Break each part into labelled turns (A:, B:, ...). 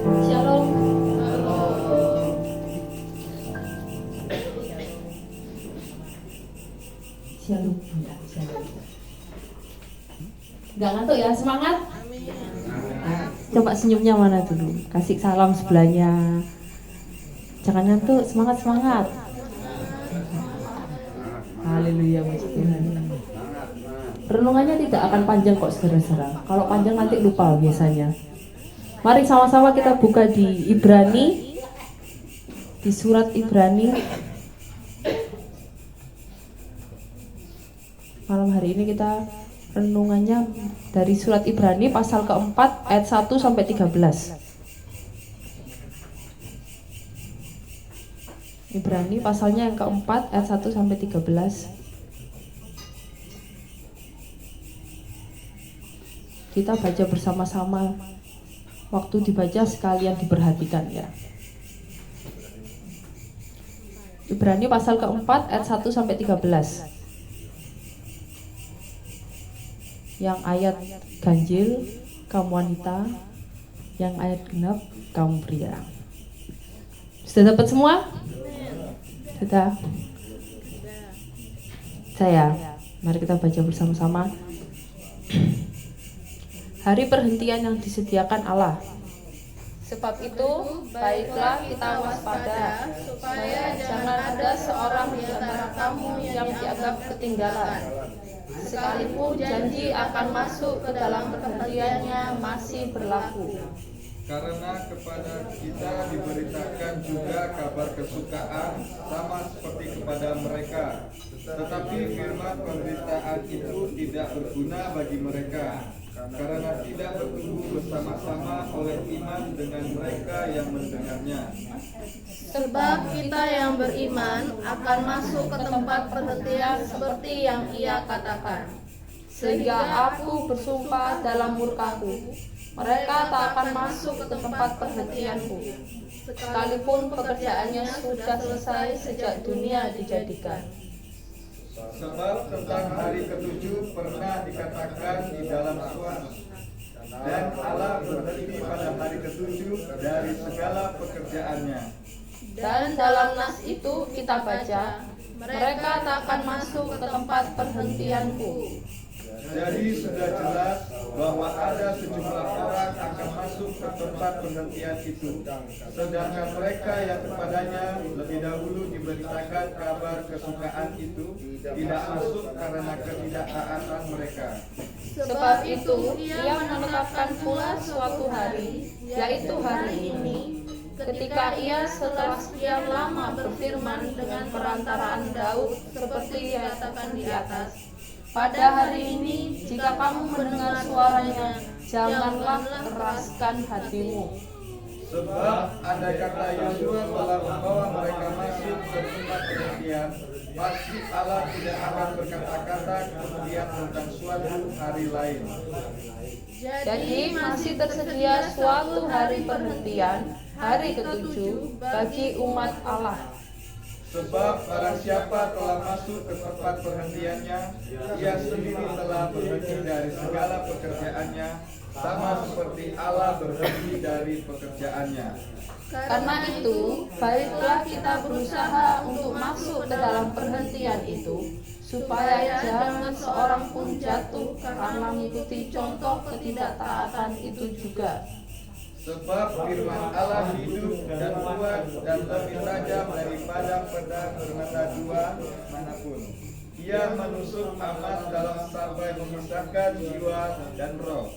A: Shalom. Shalom. Gak ngantuk ya, semangat. Nah, coba senyumnya mana dulu, kasih salam sebelahnya. Jangan ngantuk, semangat. Haleluya, puji Tuhan. Renungannya tidak akan panjang kok saudara-saudara. Kalau panjang nanti lupa biasanya. Mari sama-sama kita buka di Ibrani, di surat Ibrani. Malam hari ini kita renungannya dari surat Ibrani pasal keempat ayat 1 sampai 13. Ibrani pasalnya yang keempat ayat 1 sampai 13. Kita baca bersama-sama. Waktu dibaca sekalian diperhatikan ya. Ibrani pasal keempat ayat 1 sampai 13. Yang ayat ganjil kamu wanita, yang ayat genap kamu pria. Sudah dapat semua? Sudah. Mari kita baca bersama-sama. Hari perhentian yang disediakan Allah. Sebab itu, baiklah kita waspada, supaya jangan ada seorang di antara kamu yang dianggap ketinggalan. Sekalipun janji akan masuk ke dalam perhentiannya masih berlaku.
B: Karena kepada kita diberitakan juga kabar kesukaan sama seperti kepada mereka. Tetapi firman pemberitaan itu tidak berguna bagi mereka, karena tidak bertumbuh bersama-sama oleh iman dengan mereka yang mendengarnya.
C: Sebab kita yang beriman akan masuk ke tempat perhentian seperti yang ia katakan.
A: Sehingga aku bersumpah dalam murkaku, mereka tak akan masuk ke tempat perhentianku, sekalipun pekerjaannya sudah selesai sejak dunia dijadikan.
B: Sebab tentang hari ketujuh pernah dikatakan di dalam surat, dan Allah berhenti pada hari ketujuh dari segala pekerjaannya.
A: Dan dalam nas itu kita baca, mereka tak akan masuk ke tempat perhentianku.
B: Jadi sudah jelas bahwa ada sejumlah orang akan masuk ke tempat perhentian itu, sedangkan mereka yang kepadanya lebih dahulu diberitakan kabar kesukaan itu tidak masuk karena ketidaktaatan mereka.
A: Sebab itu ia menetapkan pula suatu hari, yaitu hari ini, ketika ia setelah sekian lama berfirman dengan perantaraan Daud seperti dikatakan di atas. Pada hari ini, jika kamu mendengar suaranya, janganlah keraskan hatimu.
B: Sebab ada kata Yosua telah membawa mereka masuk ke tempat perhentian, pasti Allah tidak akan berkata-kata kemudian tentang suatu hari lain.
A: Jadi masih tersedia suatu hari perhentian, hari ketujuh, bagi umat Allah.
B: Sebab barang siapa telah masuk ke tempat perhentiannya, ia sendiri telah berhenti dari segala pekerjaannya, sama seperti Allah berhenti dari pekerjaannya.
A: Karena itu, baiklah kita berusaha untuk masuk ke dalam perhentian itu, supaya jangan seorang pun jatuh karena mengikuti contoh ketidaktaatan itu juga.
B: Sebab firman Allah hidup dan kuat dan lebih tajam daripada pedang bermata dua manapun. Ia menusuk amat dalam sampai memisahkan jiwa dan roh,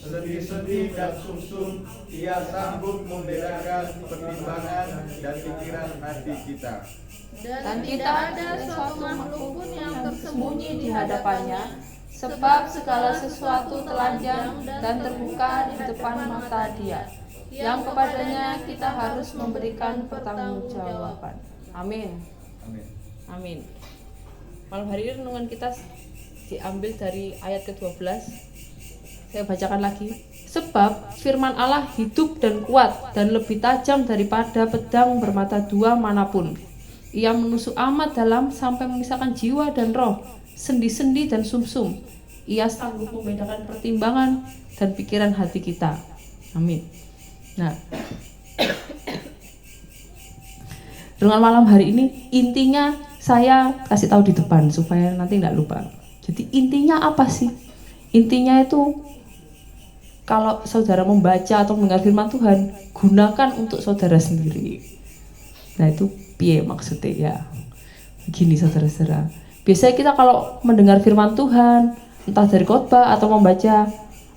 B: sendi-sendi dan sumsum. Ia sanggup membedakan pertimbangan dan pikiran hati kita.
A: Dan tidak ada suatu makhluk pun yang tersembunyi di hadapannya, sebab segala sesuatu telanjang dan terbuka di depan mata Dia, yang kepadanya kita harus memberikan pertanggungjawaban. Amin. Amin. Malam hari ini renungan kita diambil dari ayat ke-12. Saya bacakan lagi. Sebab firman Allah hidup dan kuat dan lebih tajam daripada pedang bermata dua manapun. Ia menusuk amat dalam sampai memisahkan jiwa dan roh, sendi-sendi dan sumsum. Ia sanggup membedakan pertimbangan dan pikiran hati kita. Amin. Nah, Renungan malam hari ini intinya saya kasih tahu di depan supaya nanti nggak lupa. Jadi intinya apa sih? Intinya itu kalau saudara membaca atau mendengar firman Tuhan, gunakan untuk saudara sendiri. Nah itu piye maksudnya ya? Begini saudara-saudara. Biasanya kita kalau mendengar firman Tuhan, entah dari khotbah atau membaca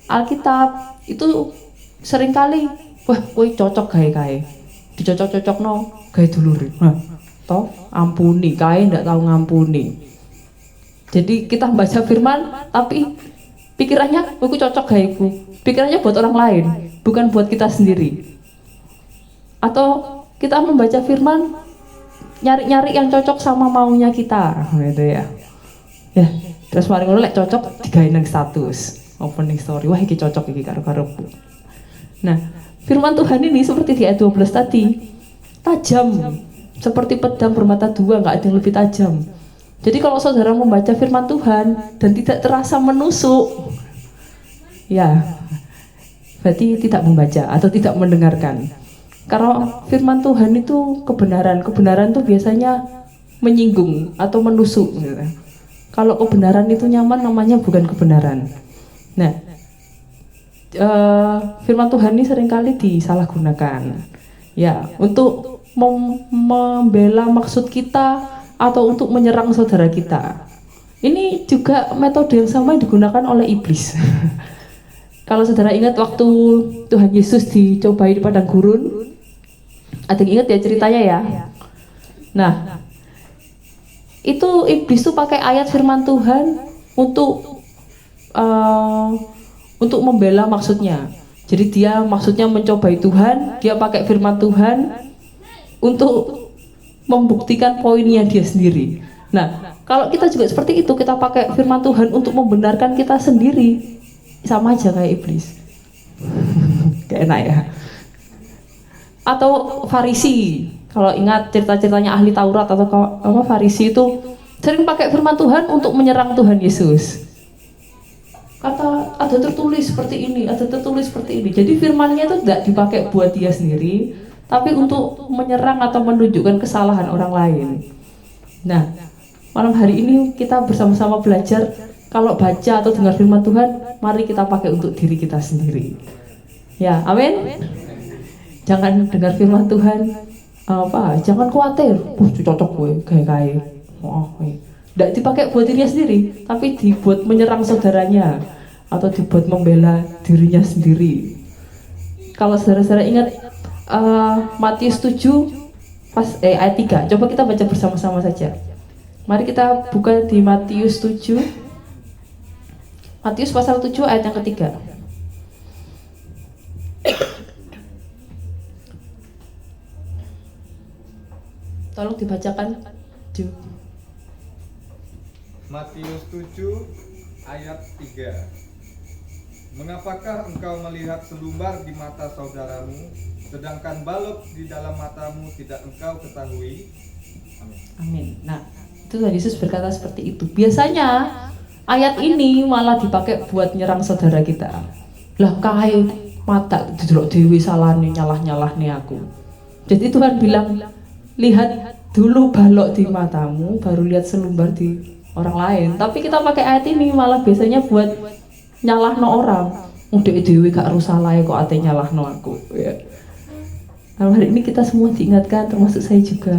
A: Alkitab, itu seringkali, wah, kowe cocok gawe-gawe. Dicocok-cocok no, gawe dulur. Nah, toh ampuni, kae ndak tahu ngampuni. Jadi kita membaca firman, tapi pikirannya, aku cocok gaweku. Pikirannya buat orang lain, bukan buat kita sendiri. Atau kita membaca firman, nyari-nyari yang cocok sama maunya kita, gitu ya. Ya, terus mari ngono lek cocok digawe nang status, opening story. Wah, iki cocok iki karo-karoku. Nah, firman Tuhan ini seperti di ayat 12 tadi, tajam, seperti pedang bermata dua, nggak ada yang lebih tajam. Jadi kalau saudara membaca firman Tuhan dan tidak terasa menusuk, ya, berarti tidak membaca atau tidak mendengarkan. Karena firman Tuhan itu kebenaran itu biasanya menyinggung atau menusuk. Gitu. Kalau kebenaran itu nyaman, namanya bukan kebenaran. Nah, firman Tuhan ini seringkali disalahgunakan, ya, untuk membela maksud kita atau untuk menyerang saudara kita. Ini juga metode yang sama yang digunakan oleh iblis. Kalau saudara ingat waktu Tuhan Yesus dicobai di padang gurun, ada yang ingat ya ceritanya ya? Nah, itu iblis tuh pakai ayat firman Tuhan untuk membela maksudnya. Jadi dia maksudnya mencobai Tuhan, dia pakai firman Tuhan untuk membuktikan poinnya dia sendiri. Nah, kalau kita juga seperti itu, kita pakai firman Tuhan untuk membenarkan kita sendiri, sama aja kayak iblis. Gak enak ya. Atau Farisi, kalau ingat cerita-ceritanya ahli Taurat atau apa, Farisi itu sering pakai firman Tuhan untuk menyerang Tuhan Yesus. Kata ada tertulis seperti ini, ada tertulis seperti ini. Jadi firmannya itu tidak dipakai buat dia sendiri, tapi untuk menyerang atau menunjukkan kesalahan orang lain. Nah, malam hari ini kita bersama-sama belajar, kalau baca atau dengar firman Tuhan, mari kita pakai untuk diri kita sendiri. Ya, amin. Jangan dengar firman Tuhan, jangan khawatir, cocok gue, kayak tidak dipakai buat dirinya sendiri, tapi dibuat menyerang saudaranya atau dibuat membela dirinya sendiri. Kalau saudara-saudara ingat Matius 7 ayat 3, coba kita baca bersama-sama saja. Mari kita buka di Matius 7, Matius pasal 7 ayat yang ketiga. Tolong dibacakan.
B: Matius 7 ayat 3. Mengapakah engkau melihat selumbar di mata saudaramu, sedangkan balok di dalam matamu tidak engkau ketahui? Amin.
A: Amin. Nah, itu Tuhan Yesus berkata seperti itu. Biasanya ayat ini malah dipakai buat nyerang saudara kita. Lah kae mata didelok dhewe salahne nyalah-nyalahne aku. Jadi Tuhan bilang, lihat dulu balok di matamu, baru lihat selumbar di orang lain. Tapi kita pakai ayat ini malah biasanya buat nyalahno orang. Udah dewe gak harus salah kok ate nyalahno aku. Ya. Nah, hari ini kita semua diingatkan, termasuk saya juga.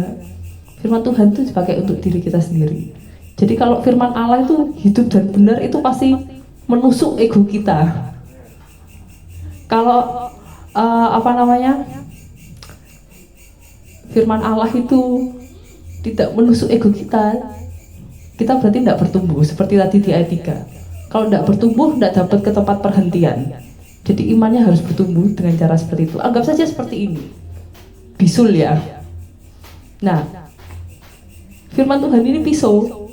A: Firman Tuhan itu dipakai untuk diri kita sendiri. Jadi kalau firman Allah itu hidup dan benar, itu pasti menusuk ego kita. Kalau firman Allah itu tidak menusuk ego kita, kita berarti tidak bertumbuh. Seperti tadi di ayat 3, kalau tidak bertumbuh, tidak dapat ke tempat perhentian. Jadi imannya harus bertumbuh dengan cara seperti itu. Anggap saja seperti ini, bisul ya. Nah, firman Tuhan ini pisau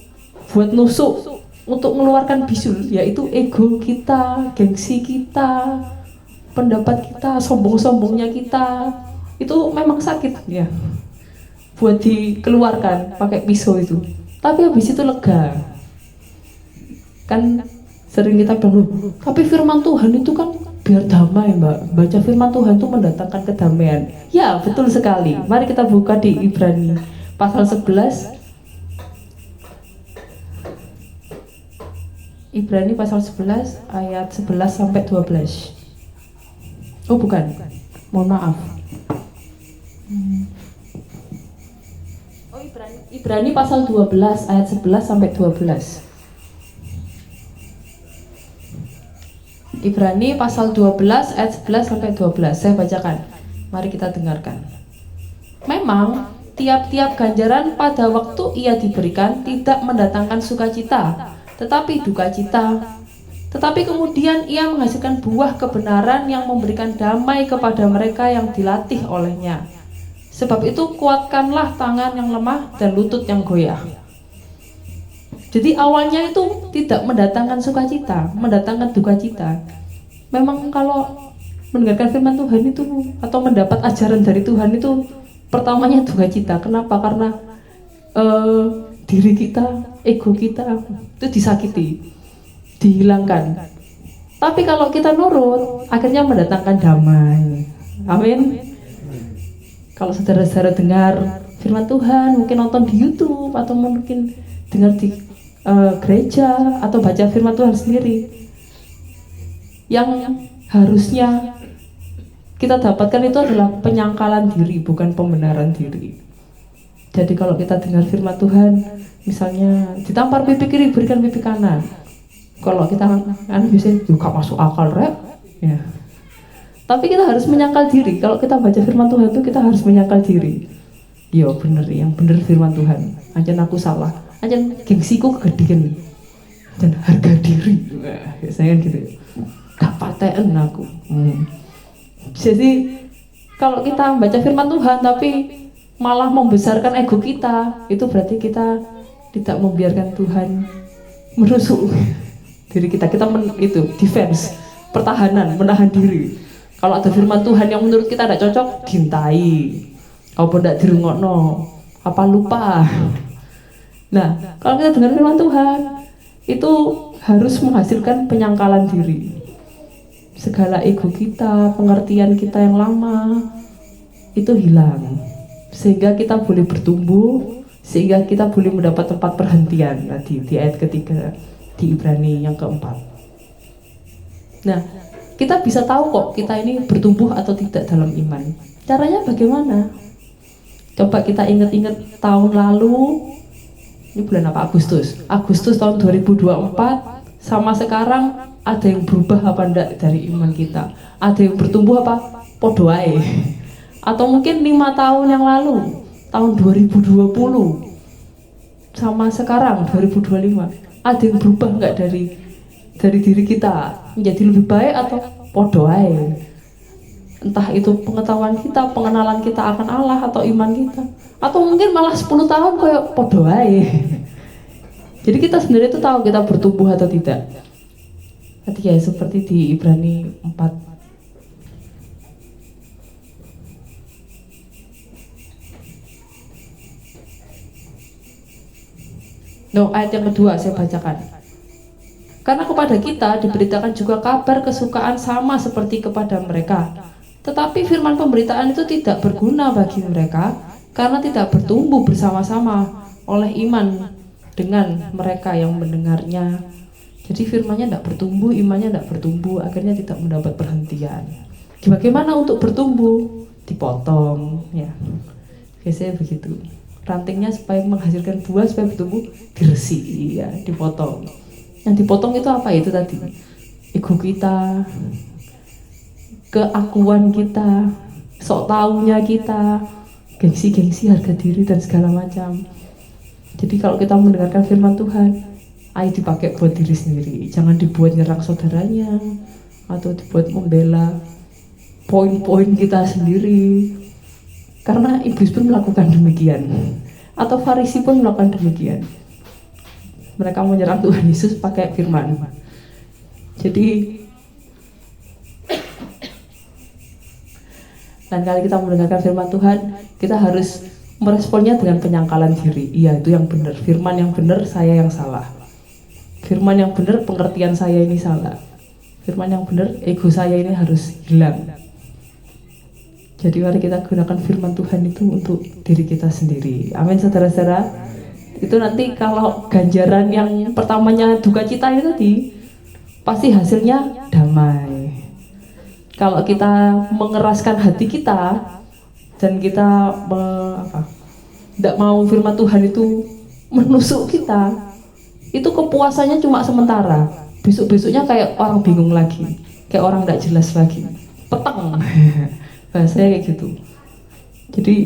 A: buat nusuk, untuk mengeluarkan bisul, yaitu ego kita, gengsi kita, pendapat kita, sombong-sombongnya kita. Itu memang sakit ya, buat dikeluarkan pakai pisau itu. Tapi habis itu lega. Kan sering kita bilang, tapi firman Tuhan itu kan biar damai, Mbak. Baca firman Tuhan itu mendatangkan kedamaian. Ya, betul sekali. Mari kita buka di Ibrani pasal 11. Ibrani pasal 11 ayat 11 sampai 12. Oh, bukan. Mohon maaf. Oh, Ibrani pasal 12 ayat 11 sampai 12. Ibrani pasal 12 ayat 11 sampai 12. Saya bacakan. Mari kita dengarkan. Memang tiap-tiap ganjaran pada waktu ia diberikan tidak mendatangkan sukacita, tetapi duka cita. Tetapi kemudian ia menghasilkan buah kebenaran yang memberikan damai kepada mereka yang dilatih olehnya. Sebab itu kuatkanlah tangan yang lemah dan lutut yang goyah. Jadi awalnya itu tidak mendatangkan sukacita, mendatangkan duka cita. Memang kalau mendengarkan firman Tuhan itu atau mendapat ajaran dari Tuhan itu pertamanya duka cita. Kenapa? Karena diri kita, ego kita itu disakiti, dihilangkan. Tapi kalau kita nurut, akhirnya mendatangkan damai. Amin. Kalau saudara-saudara dengar firman Tuhan, mungkin nonton di YouTube atau mungkin dengar di gereja atau baca firman Tuhan sendiri, yang harusnya kita dapatkan itu adalah penyangkalan diri, bukan pembenaran diri. Jadi kalau kita dengar firman Tuhan, misalnya ditampar pipi kiri, berikan pipi kanan. Kalau kita biasanya juga masuk akal, rep, ya. Tapi kita harus menyangkal diri. Kalau kita baca firman Tuhan itu kita harus menyangkal diri. Yo bener, yang bener firman Tuhan. Anjan aku salah, anjan gengsiku kegedean, dan harga diri. Biasanya gitu. Gak paten aku. Jadi kalau kita baca firman Tuhan tapi malah membesarkan ego kita, itu berarti kita tidak membiarkan Tuhan menusuk diri kita. Kita itu defense, pertahanan, menahan diri. Kalau ada firman Tuhan yang menurut kita tidak cocok, dintai. Apa tidak dirungokno, apa lupa. Nah, kalau kita dengar firman Tuhan, itu harus menghasilkan penyangkalan diri. Segala ego kita, pengertian kita yang lama, itu hilang. Sehingga kita boleh bertumbuh, sehingga kita boleh mendapat tempat perhentian tadi di ayat ketiga di Ibrani yang keempat. Nah, kita bisa tahu kok kita ini bertumbuh atau tidak dalam iman. Caranya bagaimana? Coba kita ingat-ingat tahun lalu, ini bulan apa? Agustus tahun 2024, sama sekarang ada yang berubah apa enggak dari iman kita? Ada yang bertumbuh apa? Podo ae. Atau mungkin 5 tahun yang lalu, tahun 2020, sama sekarang 2025, ada yang berubah enggak dari diri kita menjadi lebih baik atau podo ae? Entah itu pengetahuan kita, pengenalan kita akan Allah atau iman kita, atau mungkin malah 10 tahun kayak podo ae. Jadi kita sendiri itu tahu kita bertumbuh atau tidak. Tadi ya seperti di Ibrani 4. Ayat yang kedua saya bacakan. Karena kepada kita diberitakan juga kabar kesukaan sama seperti kepada mereka. Tetapi firman pemberitaan itu tidak berguna bagi mereka karena tidak bertumbuh bersama-sama oleh iman dengan mereka yang mendengarnya. Jadi firmannya tidak bertumbuh, imannya tidak bertumbuh, akhirnya tidak mendapat perhentian. Bagaimana untuk bertumbuh? Dipotong, ya. Biasanya begitu. Rantingnya supaya menghasilkan buah, supaya bertumbuh, diresik, ya, dipotong. Yang dipotong itu apa? Itu tadi ego kita, keakuan kita, sok taunya kita, gengsi-gengsi, harga diri dan segala macam. Jadi kalau kita mendengarkan firman Tuhan, ayo dipakai buat diri sendiri, jangan dibuat nyerang saudaranya atau dibuat membela poin-poin kita sendiri. Karena iblis pun melakukan demikian, atau Farisi pun melakukan demikian. Mereka menyerang Tuhan Yesus pakai firman. Jadi dan kali kita mendengarkan firman Tuhan, kita harus meresponnya dengan penyangkalan diri. Iya, itu yang benar, firman yang benar, saya yang salah. Firman yang benar, pengertian saya ini salah. firman yang benar, ego saya ini harus hilang. Jadi mari kita gunakan firman Tuhan itu untuk diri kita sendiri. Amin saudara-saudara. Itu nanti kalau ganjaran yang pertamanya duka cita itu tadi, pasti hasilnya damai. Kalau kita mengeraskan hati kita dan kita tidak mau firman Tuhan itu menusuk kita, itu kepuasannya cuma sementara. Besok-besoknya kayak orang bingung lagi, kayak orang tidak jelas lagi, peteng. Bahasanya kayak gitu. Jadi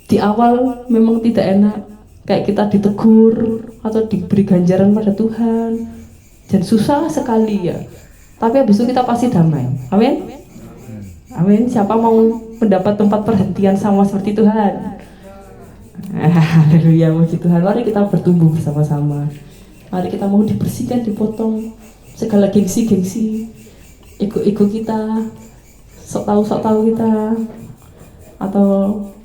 A: di awal memang tidak enak, kayak kita ditegur atau diberi ganjaran pada Tuhan, dan susah sekali ya. Tapi habis itu kita pasti damai. Amin. Amin. Siapa mau mendapat tempat perhentian sama seperti Tuhan? Haleluya, puji Tuhan. Mari kita bertumbuh bersama-sama. Mari kita mau dibersihkan, dipotong segala gengsi-gengsi, ego-ego kita, sok tahu kita, atau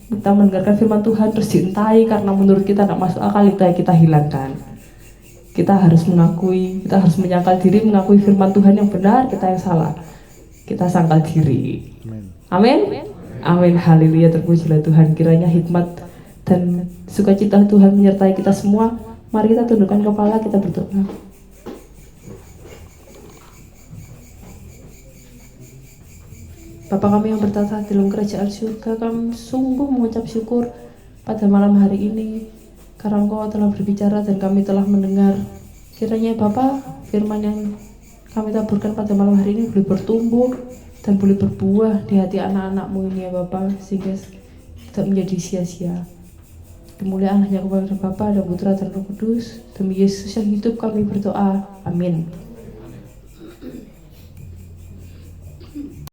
A: kita mendengarkan firman Tuhan terus dientai karena menurut kita tidak masuk akal, itu kita hilangkan. Kita harus mengakui, kita harus menyangkal diri, mengakui firman Tuhan yang benar, kita yang salah, kita sangkal diri. Amin. Amin. Haleluya, terpujilah Tuhan. Kiranya hikmat dan sukacita Tuhan menyertai kita semua. Mari kita tundukkan kepala, kita berdoa. Bapa kami yang bertata di dalam kerajaan surga, kami sungguh mengucap syukur pada malam hari ini karena Engkau telah berbicara dan kami telah mendengar. Kiranya Bapa, firman yang kami taburkan pada malam hari ini boleh bertumbuh dan boleh berbuah di hati anak-anak-Mu ini ya Bapa, sehingga tidak menjadi sia-sia. Kemuliaan hanya kepada Bapa dan Putra dan Roh Kudus. Demi Yesus yang hidup kami berdoa. Amin.